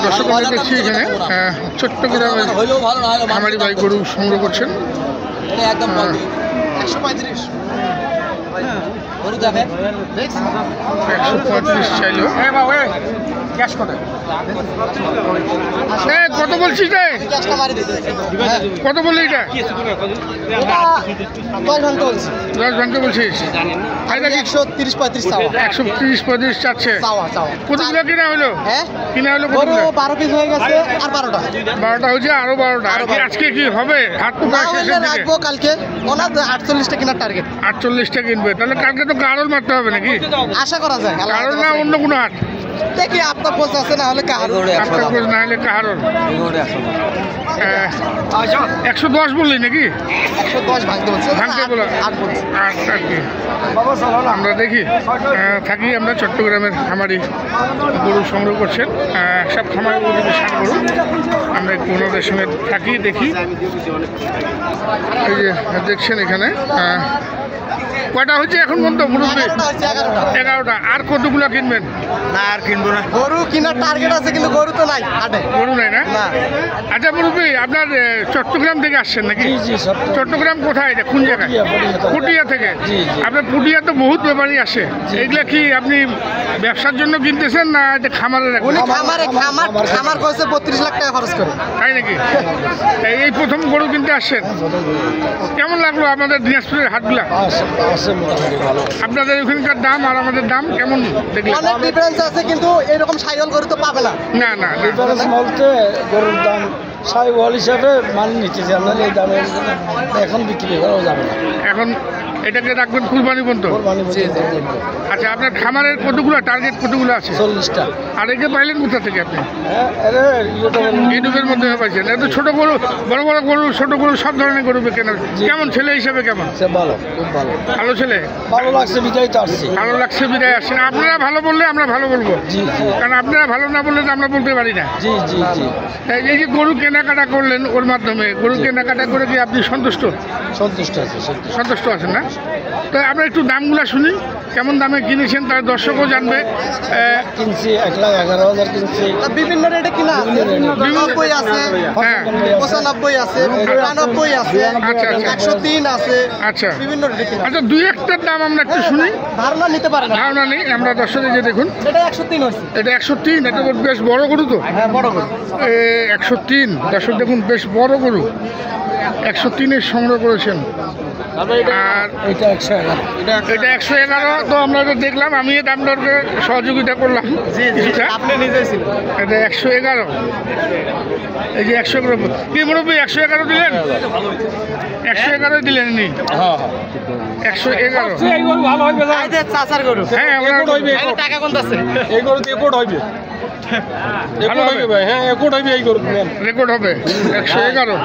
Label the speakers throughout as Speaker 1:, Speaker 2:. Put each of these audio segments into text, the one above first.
Speaker 1: দর্শক আমরা দেখছি এখানে ছোট্ট গ্রামের খামারি ভাই গরু সংগ্রহ করছেন।
Speaker 2: একদম 135
Speaker 1: 135 চাইলো। কত বলছিস রে? কত বললি এটা? 10 ভাঙতে বলছিস? 130-35 চাচ্ছে। কতগুলো কিনা হলো? কিনা হলো
Speaker 2: 12 পিস হয়ে গেছে আর
Speaker 1: 12টা হয়েছে, আরো 12টা। আজকে কি হবে? হাট তো
Speaker 2: রাখবো কালকে। ওনার 48টা কেনার টার্গেট।
Speaker 1: 48টা কিনবে, তাহলে কালকে তো গাড়ল মারতে হবে নাকি?
Speaker 2: আশা করা যায়।
Speaker 1: গাড়ল না অন্য কোনো হাট?
Speaker 2: দেখি আপনার পোস্ট আছে, না হলে কাহারল।
Speaker 1: আপনার পোস্ট না হলে কাহারল। 110 বললি নাকি?
Speaker 2: 110 ভাঙতে বলছে।
Speaker 1: ভাঙতে বলো। আচ্ছা, কি আমরা দেখি থাকি আমরা চট্টগ্রামের খামারি গরু সংগ্রহ করছেন। সব খামারি গরু সার গরু আমরা একটু ওনাদের সঙ্গে থাকি, দেখি। এই যে দেখছেন এখানে কয়টা হচ্ছে এখন পর্যন্ত? 11টা। আর কতগুলো কিনবেন?
Speaker 2: না, আর কিনবো না। গরু কেনার টার্গেট আছে, কিন্তু গরু তো নাই হাটে।
Speaker 1: গরু নাই না? আচ্ছা মুরব্বী, আপনার চট্টগ্রাম থেকে আসছেন নাকি? চট্টগ্রাম কোথায়? এটা কোন জায়গায়? পুটিয়া থেকে। আপনার পুটিয়া তো বহুত ব্যাপারই আসে। এগুলা কি আপনি ব্যবসার জন্য কিনতেছেন না এটা খামারের?
Speaker 2: খামার করেছে 32 লাখ টাকা খরচ করে।
Speaker 1: তাই নাকি? এই প্রথম গরু কিনতে আসছেন? কেমন লাগলো আপনাদের দিনাজপুরের হাটগুলা? আপনাদের ওখানকার দাম আর আমাদের দাম কেমন দেখলেন?
Speaker 2: অনেক ডিফারেন্স আছে, কিন্তু এরকম সাইকেল গরু তো পাবে না।
Speaker 1: না
Speaker 3: ডিফারেন্স বলতে গরুর দাম সাইওয়াল হিসাবে মান নিচ্ছে যে আপনার এই দামে এখন বিক্রি করাও যাবে না।
Speaker 1: এখন এটাকে রাখবেন কুরবানি পর্যন্ত? আচ্ছা, আপনার খামারের কতগুলো টার্গেট কতগুলো আছে?
Speaker 3: 40টা।
Speaker 1: আর একে পাইলেন কোথা থেকে আপনি?
Speaker 3: ইউটিউবের
Speaker 1: মধ্যে পাইছেন। এত ছোট গরু, বড় বড় গরু, ছোট গরু সব ধরনের গরু কেনার। কেমন ছেলে হিসেবে কেমন?
Speaker 3: ভালো, খুব ভালো।
Speaker 1: ভালো ছেলে?
Speaker 3: ভালো লাগছে বিদায় তো আসছি।
Speaker 1: ভালো লাগছে বিদায় আসছেন। আপনারা ভালো বললে আমরা ভালো বলবো। কারণ আপনারা ভালো না বললে তো আমরা বলতে পারি না। তাই এই যে গরু কেনাকাটা করলেন ওর মাধ্যমে, গরু কেনাকাটা করে কি আপনি সন্তুষ্ট? সন্তুষ্ট আছেন না? তো আমরা একটু দামগুলো শুনি, কেমন দামে কিনেছেন তার দর্শকও জানবে।
Speaker 3: কিনছি 1,11,000 কিনছি।
Speaker 2: বিভিন্ন রেটে কিনা আছে। 90 আছে, 95 আছে, 92 আছে, 103 আছে।
Speaker 1: আচ্ছা,
Speaker 2: বিভিন্ন রেটে কিনা।
Speaker 1: আচ্ছা, দুই একটার দাম আমরা একটু শুনি।
Speaker 2: ধারণা নিতে পারেন?
Speaker 1: ধারণা নেই আমরা দর্শকে যে দেখুন।
Speaker 2: এটা 103 হচ্ছে।
Speaker 1: এটা 103। এটা বেশ বড় গরু তো?
Speaker 2: হ্যাঁ, বড় গরু।
Speaker 1: 103 দর্শক দেখুন, বেশ বড় গরু। 103-এর সংগ্রহ করেছেন। আর
Speaker 3: এটা 111।
Speaker 1: এটা 111। তো আমরা তো দেখলাম, আমি দাম দরকে সহযোগিতা করলাম।
Speaker 2: আপনি নিজেই ছিলেন।
Speaker 1: এটা 111। এই যে 111 কি মুরব্বী 111 দিলেন? 111 দিলেন নি? 111।
Speaker 2: চাচার গরু।
Speaker 1: হ্যাঁ,
Speaker 2: টাকা কোন আছে?
Speaker 3: এই গরু দিয়ে কোট হইবে।
Speaker 1: রেকর্ড হবে 111।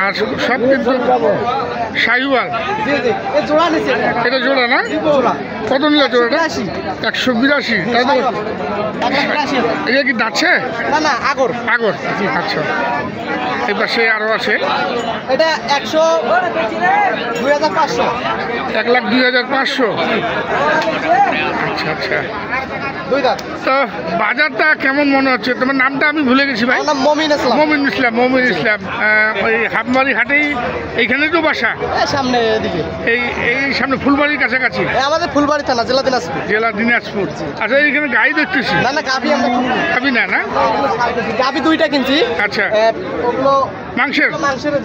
Speaker 1: আর সব কিন্তু শাহিওয়াল। এটা জোড়া না? কত নিল জোড়াটা? 182। তাই তো? এটা কি দাচ্ছে?
Speaker 2: না, আগর।
Speaker 1: আচ্ছা, এই পাশে আরো আছে।
Speaker 2: এটা 102,500।
Speaker 1: 1,02,500। আচ্ছা। তো বাজারটা কেমন মনে হচ্ছে? তোমার নামটা আমি ভুলে গেছি ভাই।
Speaker 2: মমিন
Speaker 1: ইসলাম। ওই হাফমারি হাটেই এইখানেই তো বাসা?
Speaker 2: সামনে এদিকে,
Speaker 1: এই সামনে ফুলবাড়ির কাছাকাছি।
Speaker 2: আমাদের ফুলবাড়ি থানা, জেলা দিনাজপুর।
Speaker 1: আচ্ছা, এইখানে গাই দেখতেছি।
Speaker 2: না, গাভি আমরা
Speaker 1: গাভি না?
Speaker 2: গাভি 2টা কিনছি।
Speaker 1: আচ্ছা,
Speaker 2: ওগুলো
Speaker 1: মাংসের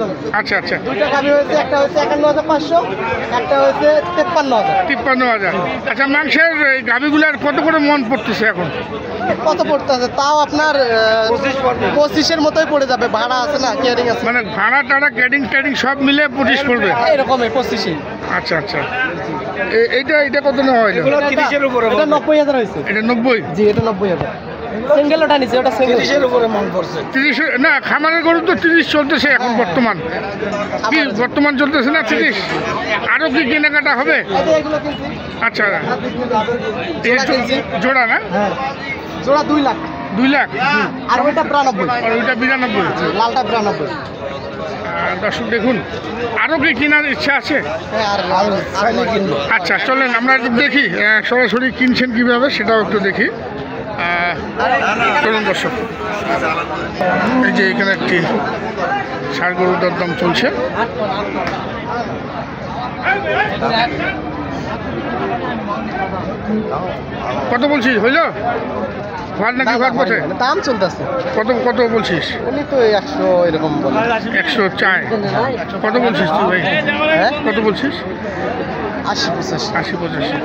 Speaker 2: জন্য।
Speaker 1: আচ্ছা।
Speaker 2: 2টা গাভি হয়েছে, একটা হয়েছে 51,500, একটা হয়েছে 53,000।
Speaker 1: আচ্ছা, মাংসের এই গাভিগুলার কত করে মন পড়তেছে এখন?
Speaker 2: কত পড়তে আছে তাও আপনার 25-এর মতোই পড়ে যাবে। ভাড়া আছে না, ক্যারিং আছে।
Speaker 1: মানে ভাড়া টাড়া ক্যাডিং সব মিলে 25 পড়বে
Speaker 2: এরকমই 25।
Speaker 1: আচ্ছা। এইটা কত নেওয়া হয়?
Speaker 2: এটা 90,000 হয়েছে।
Speaker 1: এটা 90?
Speaker 2: জি, এটা 90,000। সিঙ্গেল ওটা নিচে, ওটা
Speaker 3: 30-এর উপরে মন পড়ছে।
Speaker 1: 30 না? খামারের গরু তো 30 চলতেছে এখন বর্তমান। কি বর্তমান চলতেছে না 30? আরো কি কেনাকাটা হবে? আচ্ছা, জোড়া না?
Speaker 2: জোড়া 2 লাখ।
Speaker 1: 2 লাখ?
Speaker 2: আর ওইটা 92।
Speaker 1: আর ওইটা 92?
Speaker 2: লালটা 92।
Speaker 1: দর্শক দেখুন, আরো কি কেনার ইচ্ছা আছে?
Speaker 3: কিনবো।
Speaker 1: আচ্ছা, চলেন আমরা একটু দেখি সরাসরি কিনছেন কিভাবে সেটাও একটু দেখি। চলুন দর্শক, এই যে এখানে একটি ষাঁড় গরুর দরদাম চলছে। কত বলছিস, হইল ভাত নাকি ভাত পথে?
Speaker 2: দাম চলতেছে,
Speaker 1: কত কত বলছিস?
Speaker 2: উনি তো 100 এরকম বলে।
Speaker 1: 100 চায়। কত বলছিস তুই ভাই? কত বলছিস?
Speaker 2: 80-85।
Speaker 1: 80-85,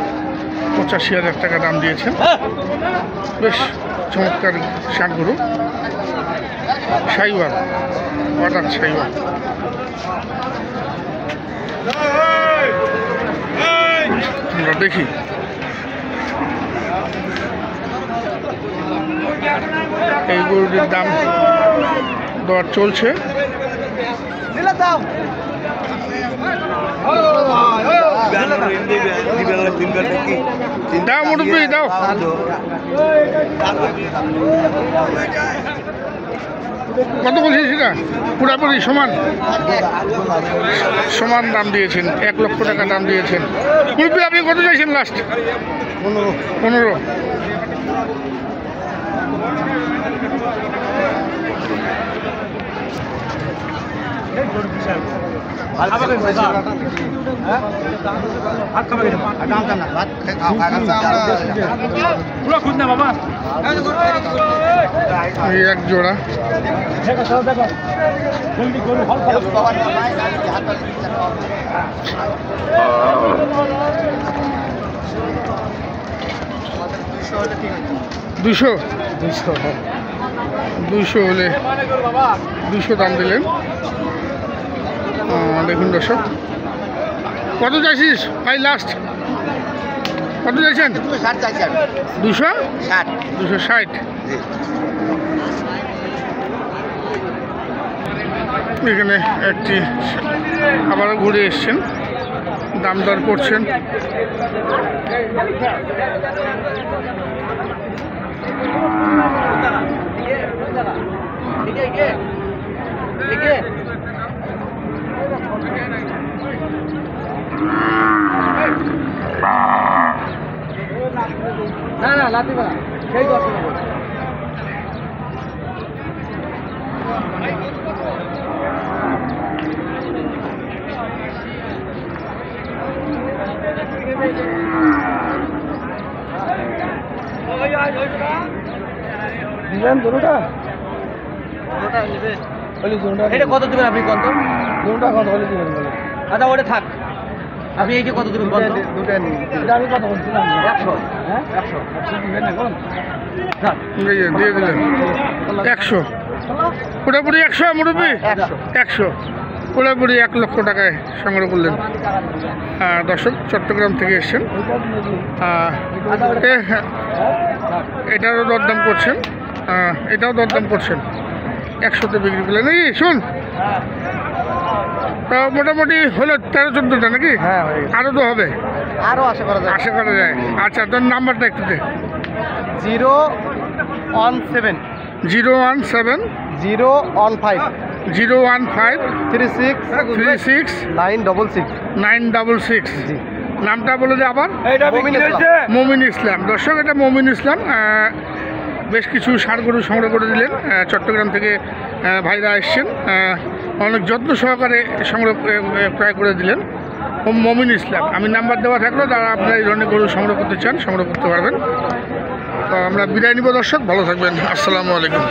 Speaker 1: 85,000 টাকা দাম দিয়েছেন। বেশ চমৎকার ষাঁড় গরু, শাহিওয়াল, অর্ডার শাহিওয়াল। আমরা দেখি এই গরুটির দাম দর চলছে। দাও মুরব্বি দাও। কত বলছিস সেটা? পুরাপুরি সমান সমান দাম দিয়েছেন, 1 লক্ষ টাকা দাম দিয়েছেন। মুরব্বি আপনি কত চাইছেন লাস্ট? 15। এই এক জোড়া। দুশো হলে 200 দাম দিলেন। দেখুন দর্শক, কত চাইছিস ভাই লাস্ট? কত চাইছেন? 260। এখানে একটি আবারও ঘুরে এসছেন, দাম দর করছেন।
Speaker 2: না না লাতি না, সেই 10 টাকা। এটা কত দিবেন আপনি? কত দুটা কত হলে দিবেন বলে? আচ্ছা ওটা থাক, আপনি এই যে কত দিবেন? কত দুটা নিন। এটা আমি কত বলছিলাম? 100। হ্যাঁ 100 দিবেন না কোন?
Speaker 1: দিয়ে দিলেন 100, পুরোপুরি 100 মুরব্বি। 100 পুরোপুরি 1 লক্ষ টাকায় সংগ্রহ করলেন। দর্শক চট্টগ্রাম থেকে এসছেন। এটারও দরদাম করছেন, এটাও দরদাম করছেন। 100তে বিক্রি করলেন নাকি? শুন, তা মোটামুটি হলো 13-14টা নাকি? আরও তো হবে,
Speaker 2: আরো আশা করা যায়।
Speaker 1: আশা করা যায়। আচ্ছা, তোর নাম্বারটা একটু দে।
Speaker 2: 017
Speaker 1: 017
Speaker 2: 015
Speaker 1: 015
Speaker 2: 36
Speaker 1: 36
Speaker 2: 966।
Speaker 1: 966। নামটা বলে দে আবার। মমিন ইসলাম। দর্শক, এটা মমিন ইসলাম। বেশ কিছু ষাঁড় গরু সংগ্রহ করে দিলেন। চট্টগ্রাম থেকে ভাইরা এসছেন, অনেক যত্ন সহকারে সংগ্রহ ক্রয় করে দিলেন। মমিন ইসলাম। আমি নাম্বার দেওয়া থাকলেও যারা আপনারা এই ধরনের গরু সংগ্রহ করতে চান সংগ্রহ করতে পারবেন। তো আমরা বিদায় নিব দর্শক, ভালো থাকবেন। আসসালামু আলাইকুম।